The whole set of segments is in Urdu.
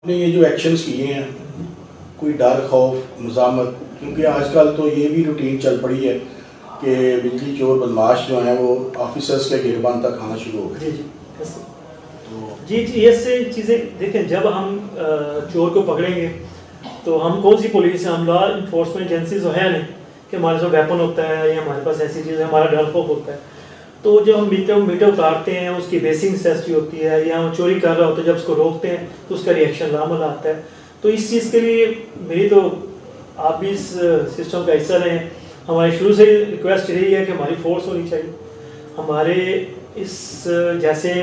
نے یہ جو ایکشنز کیے ہیں کوئی ڈر خوف مزاحمت، کیونکہ آج کل تو یہ بھی روٹین چل پڑی ہے کہ بجلی چور بدماش جو ہیں وہ آفیسرز کے گربان تک آنا شروع ہو گئے۔ جی یہ سے چیزیں دیکھیں، جب ہم چور کو پکڑیں گے تو ہم کون سی پولیس ہیں، ہم لا انفورسمنٹ ایجنسیز تو ہیں نہیں کہ ہمارے پاس ویپن ہوتا ہے یا ہمارے پاس ایسی چیزیں، ہمارا ڈر خوف ہوتا ہے۔ تو جب ہم میٹر اتارتے ہیں، اس کی بیسنگ نیسیسٹی ہوتی ہے، یا ہم چوری کر رہا ہوتا ہے، جب اس کو روکتے ہیں تو اس کا ریئیکشن لامل آتا ہے۔ تو اس چیز کے لیے میری تو آپ بھی اس سسٹم کا حصہ رہے ہیں، ہماری شروع سے ریکویسٹ یہی ہے کہ ہماری فورس ہونی چاہیے، ہمارے اس جیسے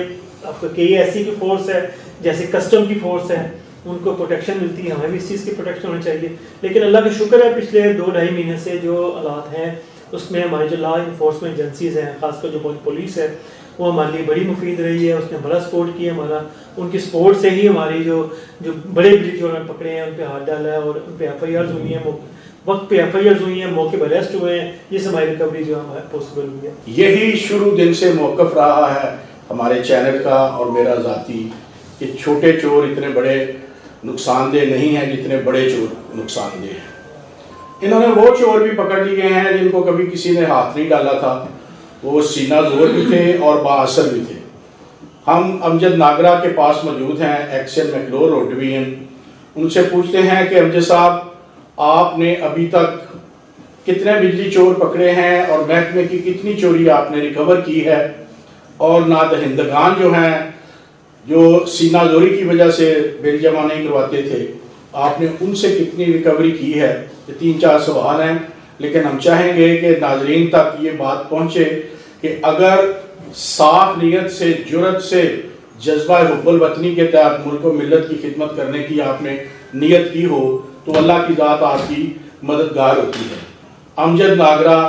آپ کو کئی ایسی کی فورس ہے، جیسے کسٹم کی فورس ہے، ان کو پروٹیکشن ملتی ہے، ہمیں بھی اس چیز کی پروٹیکشن ہونی چاہیے۔ لیکن اللہ کا شکر ہے پچھلے 2-2.5 مہینے سے جو حالات ہیں اس میں ہماری جو لا انفورسمنٹ ایجنسیز ہیں، خاص کر جو پولیس ہے، وہ ہمارے لیے بڑی مفید رہی ہے، اس نے بڑا سپورٹ کیا ہمارا۔ ان کی سپورٹ سے ہی ہماری جو بڑے بڑے چور پکڑے ہیں ان پہ ہاتھ ڈالا ہے، اور ان پہ ایف آئی آرز ہوئی ہیں، وقت پہ ایف آئی آرز ہوئی ہیں، موقع پہ اریسٹ ہوئے ہیں، جس ہماری ریکوری جو ہے پاسبل ہوئی ہے۔ یہی شروع دن سے موقف رہا ہے ہمارے چینل کا اور میرا ذاتی، کہ چھوٹے چور اتنے بڑے نقصان دہ نہیں ہیں جتنے بڑے چور نقصان دہ ہیں۔ انہوں نے وہ چور بھی پکڑ لیے ہیں جن کو کبھی کسی نے ہاتھ نہیں ڈالا تھا، وہ سینہ زور بھی تھے اور با اثر بھی تھے۔ ہم امجد ناگرہ کے پاس موجود ہیں، ایکسن میکلور روڈ ڈویژن، ان سے پوچھتے ہیں کہ امجد صاحب، آپ نے ابھی تک کتنے بجلی چور پکڑے ہیں اور محکمے کی کتنی چوری آپ نے ریکور کی ہے، اور نادہندگان جو ہیں جو سینہ زوری کی وجہ سے بل جمع نہیں کرواتے تھے، آپ نے ان سے کتنی ریکوری کی ہے؟ یہ 3-4 سوال ہیں، لیکن ہم چاہیں گے کہ ناظرین تک یہ بات پہنچے کہ اگر صاف نیت سے، جرأت سے، جذبہ حب الوطنی کے تحت ملک و ملت کی خدمت کرنے کی آپ نے نیت کی ہو تو اللہ کی ذات آپ کی مددگار ہوتی ہے۔ Amjad Nagra,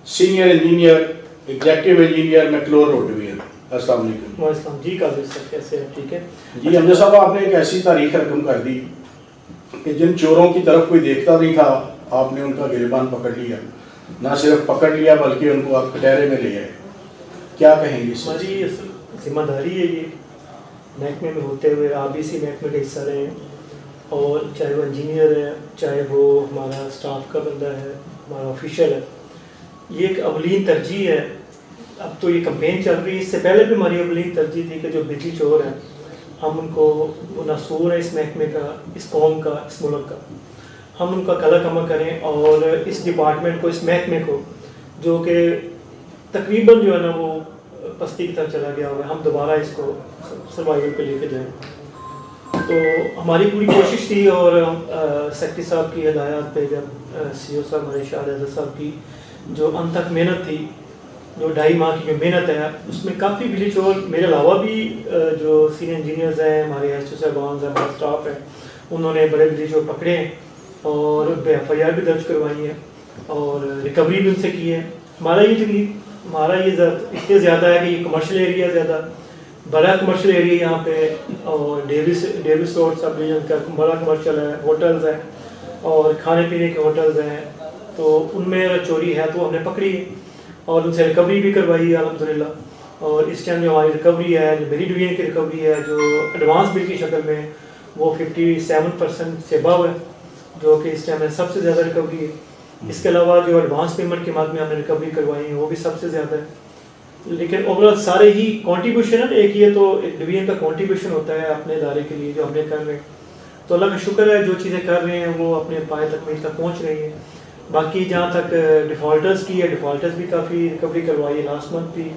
senior engineer, executive engineer, McLeod road division. السلام علیکم۔ جی قادر صاحب، کیسے ہیں؟ ٹھیک ہے جی امجد صاحب، آپ نے ایک ایسی تاریخ رقم کر دی کہ جن چوروں کی طرف کوئی دیکھتا نہیں تھا آپ نے ان کا گریبان پکڑ لیا، نہ صرف پکڑ لیا بلکہ ان کو آپ کٹہرے میں لے آئے، کیا کہیں گے؟ ہماری ذمہ داری ہے یہ، محکمے میں ہوتے ہوئے آپ بھی اسی محکمے کا حصہ رہے ہیں، اور چاہے وہ انجینئر ہے، چاہے وہ ہمارا اسٹاف کا بندہ ہے، ہمارا آفیشل ہے، یہ ایک اولین ترجیح ہے۔ اب تو یہ کمپین چل رہی ہے، اس سے پہلے بھی ہماری اولین ترجیح تھی کہ جو بجلی چور ہیں ہم ان کو، وہ نسور ہے اس محکمے کا، اس قوم کا، اس ملک کا، ہم ان کا کلا کما کریں، اور اس ڈپارٹمنٹ کو، اس محکمے کو جو کہ تقریباً جو ہے نا وہ پستی کی طرف چلا گیا ہوا ہے، ہم دوبارہ اس کو سروائیول پہ لے کے جائیں۔ تو ہماری پوری کوشش تھی، اور سیکٹری صاحب کی ہدایات پہ جب سی او صاحب ہمارے شاہد اعظم صاحب کی جو ان تک محنت تھی، جو 2.5 ماہ کی جو محنت ہے، اس میں کافی بجلی چور میرے علاوہ بھی جو سینئر انجینئرز ہیں، ہمارے ایس او صاحبان ہیں، ہمارا اسٹاف ہے، انہوں نے بڑے بجلی چور پکڑے ہیں اور ان پہ ایف آئی آر بھی درج کروائی ہے اور ریکوری بھی ان سے کی ہے۔ ہمارا یہ اتنے زیادہ ہے کہ یہ کمرشل ایریا زیادہ بڑا کمرشل ایریا یہاں پہ، اور ڈیوس روڈ سب ڈویژن کا بڑا کمرشل ہے، ہوٹلز ہیں اور کھانے پینے کے ہوٹلز ہیں، تو ان میں چوری ہے تو ہم نے پکڑی ہے اور ان سے ریکوری بھی کروائی ہے الحمدللہ۔ اور اس ٹائم جو ہماری ریکوری ہے، جو میری ڈویژن کی ریکوری ہے، جو ایڈوانس بل کی شکل میں، وہ 57% سے ابو ہے، جو کہ اس ٹائم میں سب سے زیادہ ریکوری ہے۔ اس کے علاوہ جو ایڈوانس پیمنٹ کے بعد میں ہم نے ریکوری کروائی ہے وہ بھی سب سے زیادہ ہے۔ لیکن اوورآل سارے ہی کنٹریبیوشن ہے، ایک یہ تو ایک ڈویژن کا کنٹریبیوشن ہوتا ہے اپنے ادارے کے لیے جو ہم نے کر رہے ہیں، تو اللہ کا شکر ہے جو چیزیں کر رہے ہیں وہ اپنے پائے تکمیل تک پہنچ رہی ہیں۔ باقی جہاں تک ڈیفالٹرز کی ہے، ڈیفالٹرز بھی کافی ریکوری کروائی ہے، لاسٹ منتھ بھی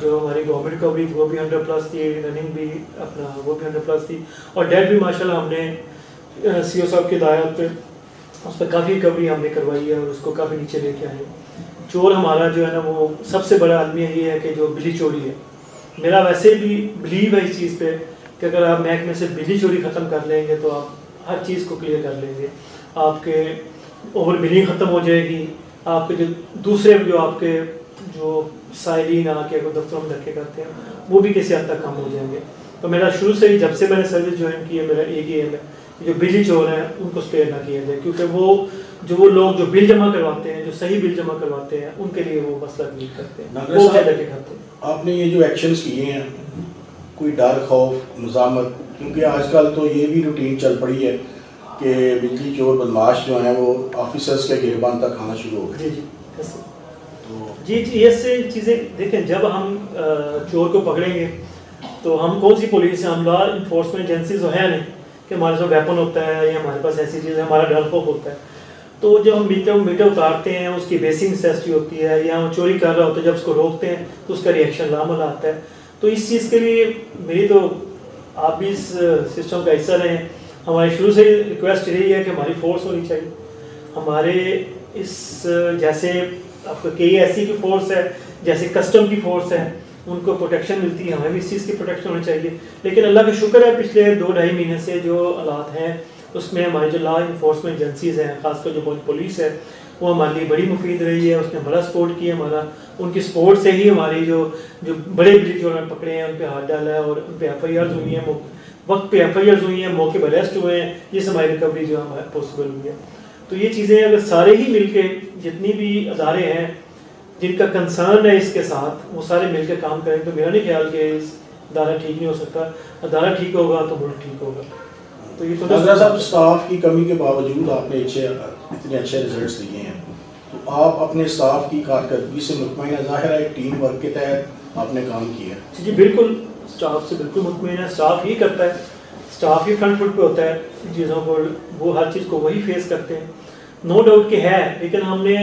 جو ہماری گورنمنٹ ریکوری تھی وہ بھی 100+ تھی، رننگ بھی اپنا وہ بھی 100+ تھی، اور ڈیٹ بھی ماشاءاللہ ہم نے سی او صاحب کی ہدایت پہ اس پہ کافی ریکوری ہم نے کروائی ہے اور اس کو کافی نیچے لے کے آئے ہیں۔ چور ہمارا جو ہے نا وہ سب سے بڑا المیہ یہ ہے کہ جو بجلی چوری ہے، میرا ویسے بھی بلیو ہے اس چیز پہ کہ اگر آپ محکمے سے بجلی چوری ختم کر لیں گے تو آپ ہر چیز کو کلیئر کر لیں گے، آپ کے اوور بلنگ ختم ہو جائے گی، آپ کے جو دوسرے جو آپ کے جو سائلین آ کے دفتروں میں دھکے کرتے ہیں وہ بھی کسی حد تک کم ہو جائیں گے۔ تو میرا شروع سے ہی جب سے میں نے سروس جوائن کی ہے، میرا ایک ہی ایم ہے جو بجلی چور ہیں ان کو اسپیئر نہ کیا جائے، کیونکہ وہ لوگ جو بل جمع کرواتے ہیں، جو صحیح بل جمع کرواتے ہیں، ان کے لیے وہ مسئلہ کلیئر کرتے ہیں، وہ زیادہ کے کرتے ہیں۔ آپ نے یہ جو ایکشنز کیے ہیں کوئی ڈر خوف مزاحمت، کیونکہ آج کل تو یہ بھی روٹین چل پڑی ہے کہ بجلی چور بدماش جو ہیں وہ آفیسرز کے گریبان تک آنا شروع ہو گئے. جی یہ سے چیزیں دیکھیں، جب ہم چور کو پکڑیں گے تو ہم کون سی پولیس ہیں، ہم لا انفورسمنٹ ایجنسیز تو ہیں نہیں کہ ہمارے پاس ویپن ہوتا ہے یا ہمارے پاس ایسی چیز ہے، ہمارا ڈر خوف ہوتا ہے. تو جب ہم میٹر اتارتے ہیں، اس کی بیسک نیسیسٹی ہوتی ہے، یا ہم چوری کر رہا ہوتا ہے، جب اس کو روکتے ہیں تو اس کا ریئیکشن لامل آتا ہے. تو اس چیز کے لیے میری تو آپ بھی اس سسٹم کا حصہ رہے ہیں. ہماری شروع سے ریکویسٹ یہی ہے کہ ہماری فورس ہونی چاہیے. ہمارے اس جیسے آپ کو کئی ایسی کی فورس ہے، جیسے کسٹم کی فورس ہے، ان کو پروٹیکشن ملتی ہے، ہمیں بھی اس چیز کی پروٹیکشن ہونی چاہیے. لیکن اللہ کا شکر ہے پچھلے 2-2.5 مہینے سے جو حالات ہیں اس میں ہماری جو لا انفورسمنٹ ایجنسیز ہیں، خاص کر جو پولیس ہے، وہ ہمارے لیے بڑی مفید رہی ہے. اس نے بڑا سپورٹ کیا ہمارا. ان کی سپورٹ سے ہی ہماری جو بڑے بجلی چور پکڑے ہیں ان پہ ہاتھ ڈالا ہے اور ان پہ ایف آئی آرز ہوئی ہیں، وقت پہ ایف آئی آرز ہوئی ہیں، موقع پہ اریسٹ ہوئے ہیں، جس ہماری ریکوری جو ہمارے پاسبل ہوئی ہے. تو یہ چیزیں اگر سارے ہی مل کے، جتنی بھی ادارے ہیں جن کا کنسرن ہے اس کے ساتھ، وہ سارے مل کے کام کریں تو میرا نہیں خیال کہ ادارہ ٹھیک نہیں ہو سکتا. ادارہ ٹھیک ہوگا تو ملک ٹھیک ہوگا. تو یہ تو حضرت صاحب، اسٹاف کی کمی کے باوجود آپ نے اتنے اچھے رزلٹس دیے ہیں، تو آپ اپنے اسٹاف کی کارکردگی سے مطمئن ہے؟ ظاہر ہے ٹیم ورک کے تحت آپ نے کام کیا. جی بالکل، اسٹاف سے بالکل مطمئن ہے. اسٹاف ہی کرتا ہے، اسٹاف ہی فرنٹ فٹ پہ ہوتا ہے چیزوں کو، وہ ہر چیز کو وہی فیس کرتے ہیں. نو ڈاؤٹ کہ ہے، لیکن ہم نے،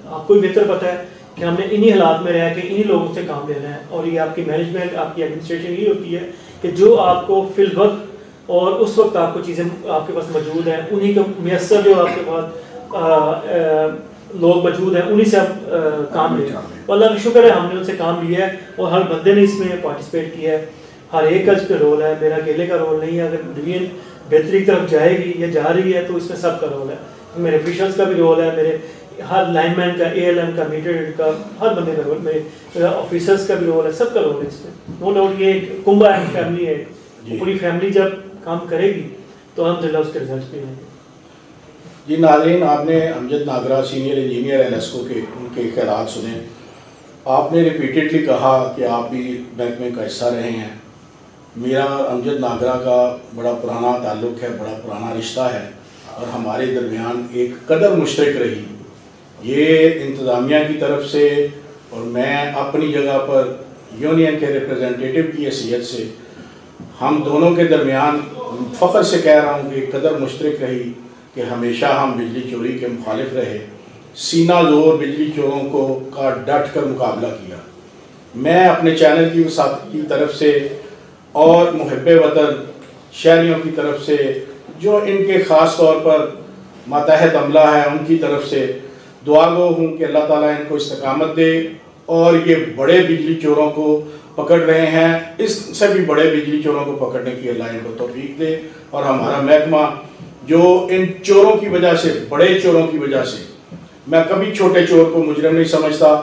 آپ کو بہتر پتہ ہے کہ ہم نے انہی حالات میں رہ کے انہی لوگوں سے کام لینا ہے. اور یہ آپ کی مینجمنٹ، آپ کی ایڈمنسٹریشن یہ ہوتی ہے کہ جو آپ کو فی الوقت اور اس وقت آپ کو چیزیں آپ کے پاس موجود ہیں، انہی کا میسر جو آپ کے پاس لوگ موجود ہیں، انہی سے آپ کام لیں. اللہ کا شکر ہے ہم نے ان سے کام لیا ہے اور ہر بندے نے اس میں پارٹیسپیٹ کیا ہے. ہر ایک کا اس پہ رول ہے، میرا اکیلے کا رول نہیں ہے. اگر ڈویژن بہتری کی طرف جائے گی یا جا رہی ہے تو اس میں سب کا رول ہے. میرے آفیشلس کا بھی رول ہے، میرے ہر لائن مین کا، اے ایل ایم کا، میٹر ریڈر کا، ہر بندے کا رول، میرے آفیسرس کا بھی رول ہے، سب کا رول ہے اس میں. نو ڈاؤٹ یہ ایک کنبہ ہے، فیملی ہے. پوری فیملی جب کام کرے گی تو الحمدللہ اس کے رزلٹس بھی آئیں گے. جی ناظرین، آپ نے امجد Nagra senior engineer N S کو کے ان کے خیالات سنے. آپ نے ریپیٹڈلی کہا کہ آپ بھی بینک میں کا حصہ رہے ہیں. میرا امجد ناگرہ کا بڑا پرانا تعلق ہے، بڑا پرانا رشتہ ہے اور ہمارے درمیان ایک قدر مشترک رہی. یہ انتظامیہ کی طرف سے اور میں اپنی جگہ پر یونین کے ریپرزنٹیٹیو کی حیثیت سے ہم دونوں کے درمیان فخر سے کہہ رہا ہوں کہ قدر مشترک رہی کہ ہمیشہ ہم بجلی چوری کے مخالف رہے. سینہ زور بجلی چوروں کو کا ڈٹ کر مقابلہ کیا. میں اپنے چینل کی وساطت کی طرف سے اور محب وطن شہریوں کی طرف سے، جو ان کے خاص طور پر ماتحت عملہ ہے، ان کی طرف سے دعا گو ہوں کہ اللہ تعالیٰ ان کو استقامت دے اور یہ بڑے بجلی چوروں کو پکڑ رہے ہیں، اس سے بھی بڑے بجلی چوروں کو پکڑنے کی اللہ ان کو توفیق دے. اور ہمارا محکمہ جو ان چوروں کی وجہ سے، بڑے چوروں کی وجہ سے، میں کبھی چھوٹے چور کو مجرم نہیں سمجھتا،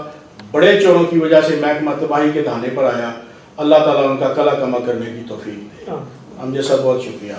بڑے چوروں کی وجہ سے محکمہ تباہی کے دہانے پر آیا، اللہ تعالیٰ ان کا کلا کما کرنے کی توفیق دے. امجد صاحب بہت شکریہ.